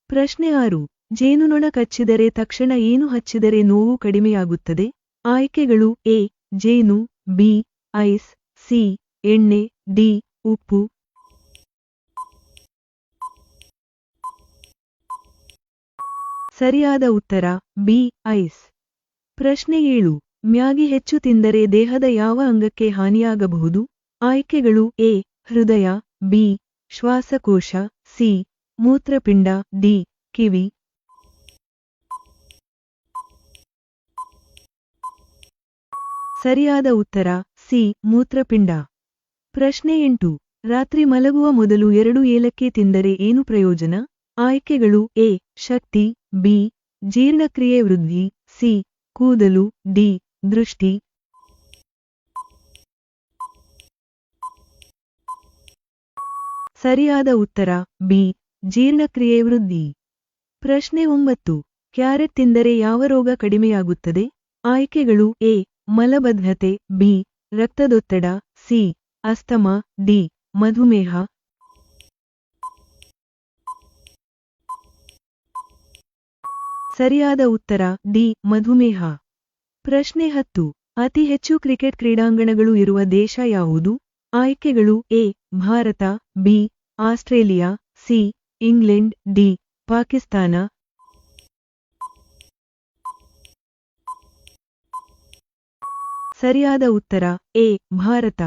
ಪ್ರಶ್ನೆ 6. ಜೇನುನೊಣ ಕಚ್ಚಿದರೆ ತಕ್ಷಣ ಏನು ಹಚ್ಚಿದರೆ ನೋವು ಕಡಿಮೆಯಾಗುತ್ತದೆ? ಆಯ್ಕೆಗಳು ಎ. ಜೇನು, ಬಿ. Ice, C. ಎಣ್ಣೆ, ಡಿ. ಉಪ್ಪು. ಸರಿಯಾದ ಉತ್ತರ ಬಿ. ಐಸ್. ಪ್ರಶ್ನೆ 7. ಮ್ಯಾಗಿ ಹೆಚ್ಚು ತಿಂದರೆ ದೇಹದ ಯಾವ ಅಂಗಕ್ಕೆ ಹಾನಿಯಾಗಬಹುದು? ಆಯ್ಕೆಗಳು ಎ. ಹೃದಯ, ಬಿ. ಶ್ವಾಸಕೋಶ, ಸಿ. ಮೂತ್ರಪಿಂಡ, ಡಿ. ಕಿವಿ. ಸರಿಯಾದ ಉತ್ತರ ಸಿ. ಮೂತ್ರಪಿಂಡ. ಪ್ರಶ್ನೆ 8. ರಾತ್ರಿ ಮಲಗುವ ಮೊದಲು 2 ಏಲಕ್ಕಿ ತಿಂದರೆ ಏನು ಪ್ರಯೋಜನ? ಆಯ್ಕೆಗಳು ಎ. Shakti, B. ಜೀರ್ಣಕ್ರಿಯೆ ವೃದ್ಧಿ, ಸಿ. ಕೂದಲು, ಡಿ. ದೃಷ್ಟಿ. ಸರಿಯಾದ ಉತ್ತರ ಬಿ. ಜೀರ್ಣಕ್ರಿಯೆ ವೃದ್ಧಿ. ಪ್ರಶ್ನೆ 9. ಕ್ಯಾರೆಟ್ ತಿಂದರೆ ಯಾವ ರೋಗ ಕಡಿಮೆಯಾಗುತ್ತದೆ? ಆಯ್ಕೆಗಳು ಎ. ಮಲಬದ್ಧತೆ, ಬಿ. ರಕ್ತದೊತ್ತಡ, ಸಿ. Asthma, D. ಮಧುಮೇಹ. ಸರಿಯಾದ ಉತ್ತರ ಡಿ. ಮಧುಮೇಹ. ಪ್ರಶ್ನೆ 10. ಅತಿ ಹೆಚ್ಚು ಕ್ರಿಕೆಟ್ ಕ್ರೀಡಾಂಗಣಗಳು ಇರುವ ದೇಶ ಯಾವುದು? ಆಯ್ಕೆಗಳು A. Bharat, B. Australia, C. England, D. Pakistan. ಸರಿಯಾದ ಉತ್ತರ ಎ. ಭಾರತ.